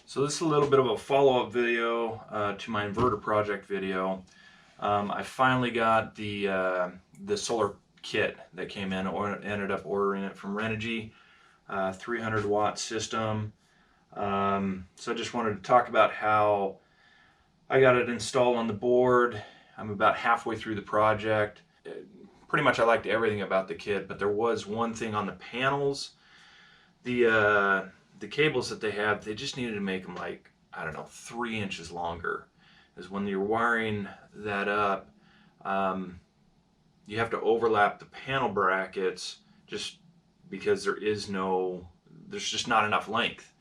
So this is a little bit of a follow-up video to my inverter project video. I finally got the solar kit that came in, or ended up ordering it from Renogy, 300 watt system. So I just wanted to talk about how I got it installed on the board. I'm about halfway through the project. Pretty much I liked everything about the kit, but there was one thing on the panels. The cables that they have, they just needed to make them like, I don't know, 3 inches longer. Is when you're wiring that up, you have to overlap the panel brackets just because there's just not enough length.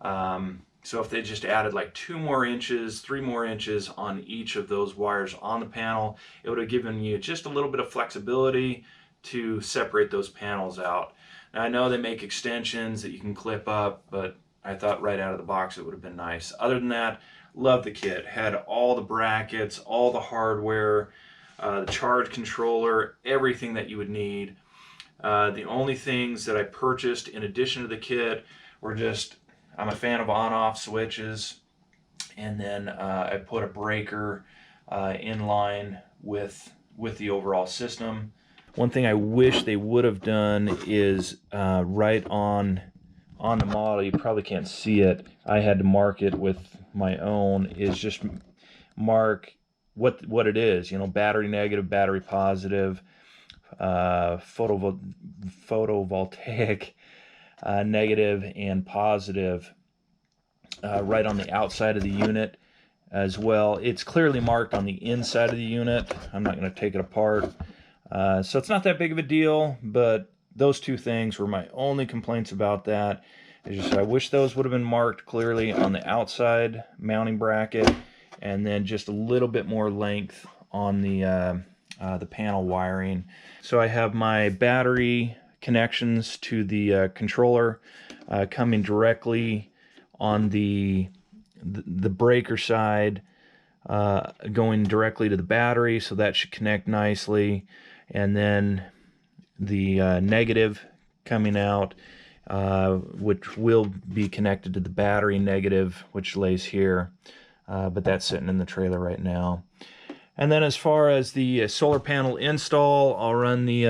So if they just added like 2 more inches, 3 more inches on each of those wires on the panel, it would have given you just a little bit of flexibility to separate those panels out. Now I know they make extensions that you can clip up, but I thought right out of the box it would have been nice. Other than that, love the kit. Had all the brackets, all the hardware, the charge controller, everything that you would need. The only things that I purchased in addition to the kit were just, I'm a fan of on-off switches, and then I put a breaker in line with the overall system. One thing I wish they would have done is right on the model, you probably can't see it, I had to mark it with my own, is just mark what it is, you know, battery negative, battery positive, photovoltaic negative and positive, right on the outside of the unit as well. It's clearly marked on the inside of the unit. I'm not going to take it apart. So it's not that big of a deal, but those two things were my only complaints about that. It's just I wish those would have been marked clearly on the outside mounting bracket, and then just a little bit more length on the panel wiring. So I have my battery connections to the controller coming directly on the breaker side, going directly to the battery, so that should connect nicely. And then the negative coming out, which will be connected to the battery negative, which lays here, but that's sitting in the trailer right now. And then as far as the solar panel install, I'll run the,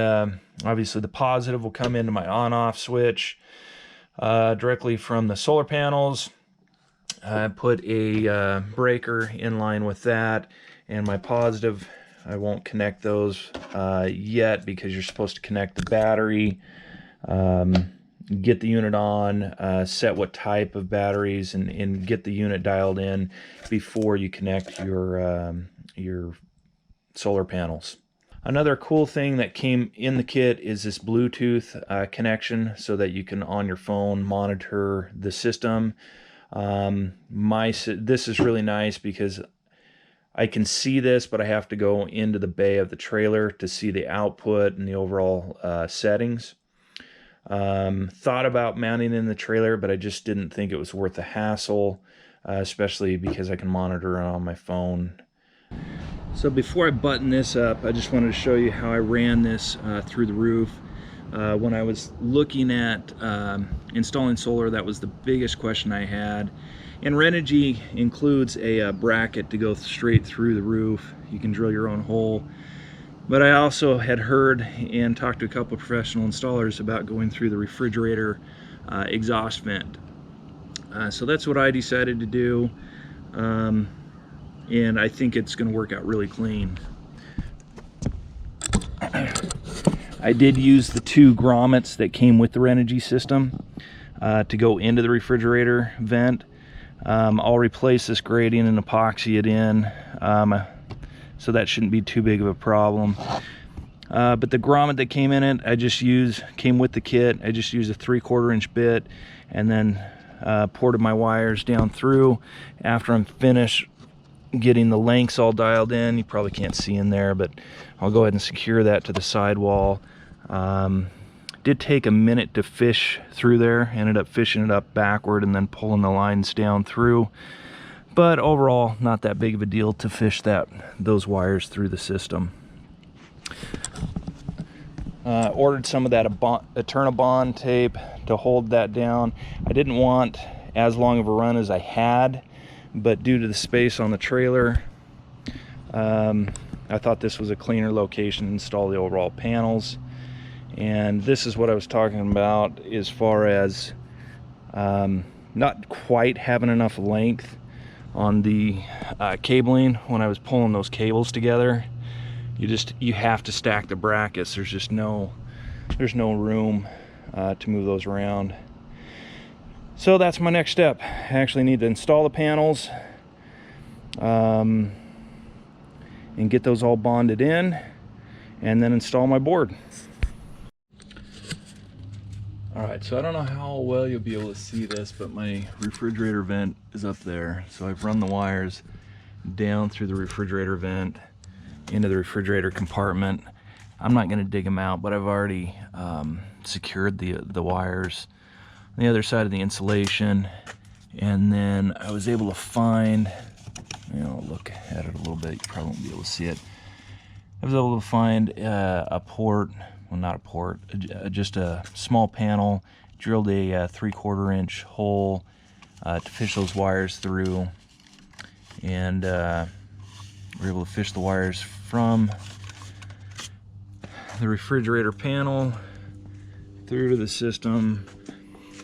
obviously the positive will come into my on-off switch directly from the solar panels. I put a breaker in line with that, and my positive, I won't connect those yet because you're supposed to connect the battery, get the unit on, set what type of batteries, and get the unit dialed in before you connect your solar panels. Another cool thing that came in the kit is this Bluetooth connection, so that you can on your phone monitor the system. This is really nice because I can see this, but I have to go into the bay of the trailer to see the output and the overall settings. Thought about mounting in the trailer, but I just didn't think it was worth the hassle, especially because I can monitor it on my phone. So before I button this up, I just wanted to show you how I ran this through the roof. When I was looking at installing solar, that was the biggest question I had. And Renogy includes a bracket to go straight through the roof. You can drill your own hole. But I also had heard and talked to a couple of professional installers about going through the refrigerator exhaust vent. So that's what I decided to do. And I think it's going to work out really clean. I did use the 2 grommets that came with the Renogy system to go into the refrigerator vent. I'll replace this grating and epoxy it in, so that shouldn't be too big of a problem. But the grommet that came in it, came with the kit. I just used a 3/4 inch bit, and then ported my wires down through. After I'm finished getting the lengths all dialed in, you probably can't see in there, but I'll go ahead and secure that to the sidewall. Did take a minute to fish through there, ended up fishing it up backward and then pulling the lines down through, but overall not that big of a deal to fish those wires through the system. Ordered some of that Eternabond tape to hold that down. I didn't want as long of a run as I had, but due to the space on the trailer, I thought this was a cleaner location to install the overall panels. And this is what I was talking about as far as not quite having enough length on the cabling. When I was pulling those cables together, you have to stack the brackets. There's no room to move those around. So that's my next step. I actually need to install the panels and get those all bonded in, and then install my board. All right, so I don't know how well you'll be able to see this, but my refrigerator vent is up there. So I've run the wires down through the refrigerator vent into the refrigerator compartment. I'm not gonna dig them out, but I've already secured the wires on the other side of the insulation. And then I was able to find, look at it a little bit, you probably won't be able to see it. I was able to find a port, well, not a port, just a small panel, drilled a 3/4 inch hole to fish those wires through, and we're able to fish the wires from the refrigerator panel through to the system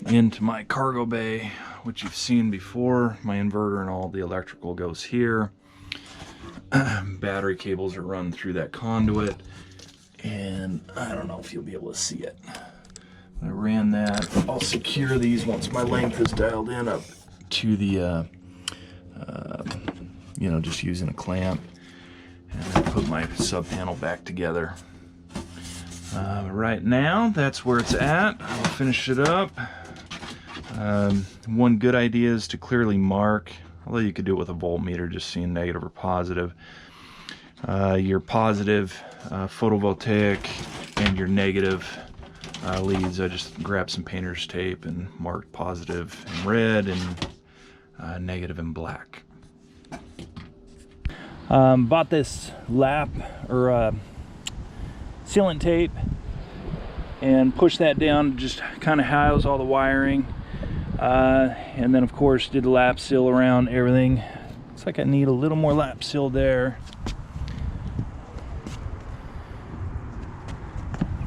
into my cargo bay, which you've seen before. My inverter and all the electrical goes here. Battery cables are run through that conduit, and I don't know if you'll be able to see it. I ran that. I'll secure these once my length is dialed in up to the just using a clamp, and then put my sub panel back together. Right now that's where it's at. I'll finish it up. One good idea is to clearly mark, although you could do it with a voltmeter, just seeing negative or positive, your positive photovoltaic and your negative leads. I just grabbed some painter's tape and marked positive in red and negative in black. Bought this lap or sealant tape and pushed that down to just kind of house all the wiring. And then of course did the lap seal around everything. Looks like I need a little more lap seal there.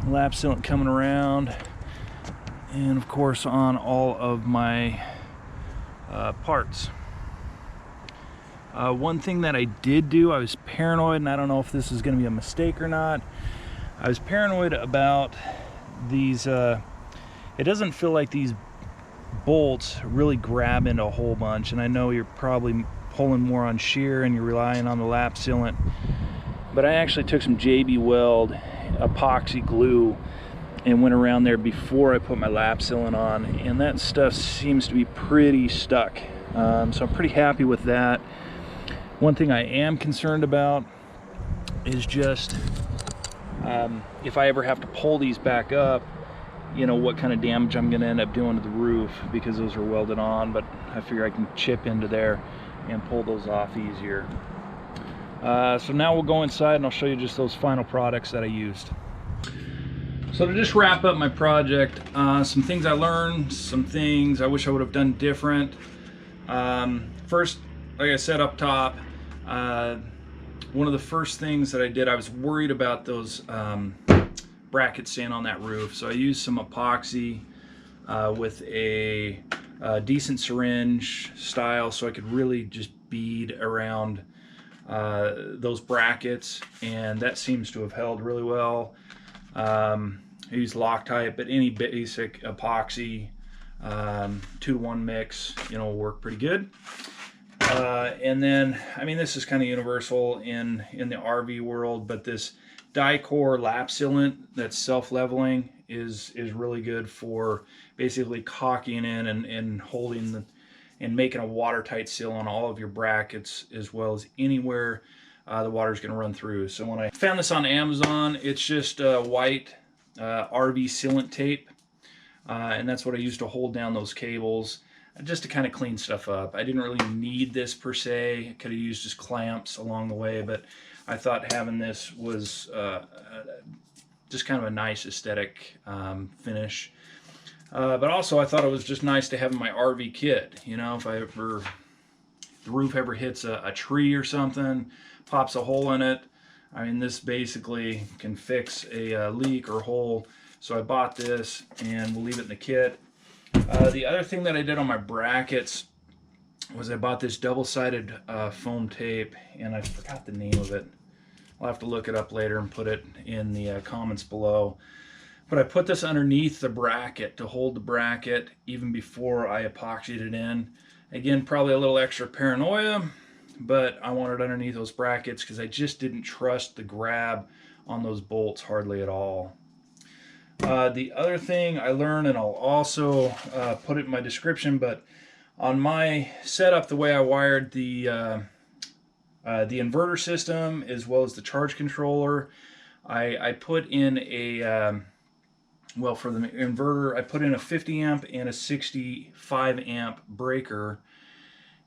Lap sealant coming around, and of course on all of my parts. One thing that I did do, I was paranoid, and I don't know if this is going to be a mistake or not. I was paranoid about these, it doesn't feel like these bolts really grab into a whole bunch, and I know you're probably pulling more on shear and you're relying on the lap sealant, but I actually took some JB Weld epoxy glue and went around there before I put my lap sealant on, and that stuff seems to be pretty stuck. So I'm pretty happy with that. One thing I am concerned about is just if I ever have to pull these back up, what kind of damage I'm going to end up doing to the roof, because those are welded on, but I figure I can chip into there and pull those off easier. So now we'll go inside and I'll show you just those final products that I used. So to just wrap up my project, some things I learned, some things I wish I would have done different. First, like I said up top, one of the first things that I did, I was worried about those brackets staying on that roof. So I used some epoxy with a decent syringe style, so I could really just bead around those brackets, and that seems to have held really well. I use Loctite, but any basic epoxy 2-to-1 mix, will work pretty good. And then, I mean, this is kind of universal in the RV world, but this Dicor lap sealant that's self-leveling is really good for basically caulking in and holding and making a watertight seal on all of your brackets, as well as anywhere the water is going to run through. So when I found this on Amazon, it's just white RV sealant tape, and that's what I used to hold down those cables, just to kind of clean stuff up. I didn't really need this per se. I could have used just clamps along the way, but I thought having this was just kind of a nice aesthetic finish. But also I thought it was just nice to have in my RV kit. You know, if the roof ever hits a tree or something, pops a hole in it. I mean, this basically can fix a leak or hole. So I bought this, and we'll leave it in the kit. The other thing that I did on my brackets was I bought this double-sided foam tape, and I forgot the name of it. I'll have to look it up later and put it in the comments below. But I put this underneath the bracket to hold the bracket even before I epoxied it in. Again, probably a little extra paranoia, but I wanted underneath those brackets because I just didn't trust the grab on those bolts hardly at all. The other thing I learned, and I'll also put it in my description, but on my setup, the way I wired the inverter system as well as the charge controller, I put in a well, for the inverter, I put in a 50 amp and a 65 amp breaker,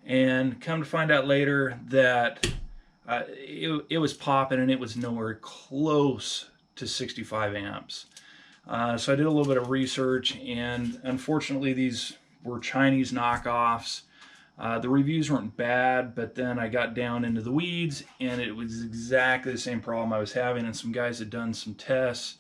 and come to find out later that it was popping and it was nowhere close to 65 amps. So I did a little bit of research, and unfortunately these were Chinese knockoffs. The reviews weren't bad, but then I got down into the weeds and it was exactly the same problem I was having, and some guys had done some tests,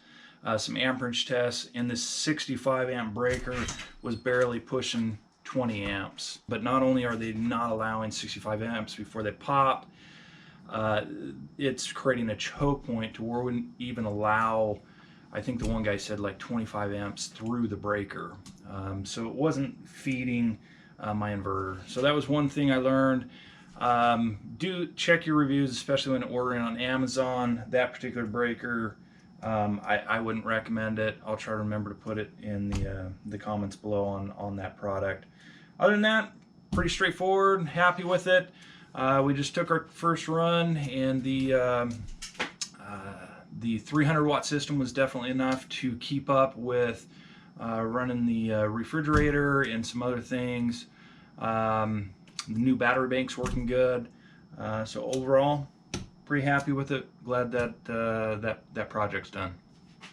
some amperage tests, and this 65 amp breaker was barely pushing 20 amps. But not only are they not allowing 65 amps before they pop, it's creating a choke point to where it wouldn't even allow, I think the one guy said, like 25 amps through the breaker. So it wasn't feeding my inverter. So that was one thing I learned. Do check your reviews, especially when ordering on Amazon. That particular breaker, I wouldn't recommend it. I'll try to remember to put it in the comments below on that product. Other than that, pretty straightforward, happy with it. We just took our first run, and the 300 watt system was definitely enough to keep up with running the refrigerator and some other things. The new battery bank's working good. So overall, pretty happy with it. Glad that that project's done.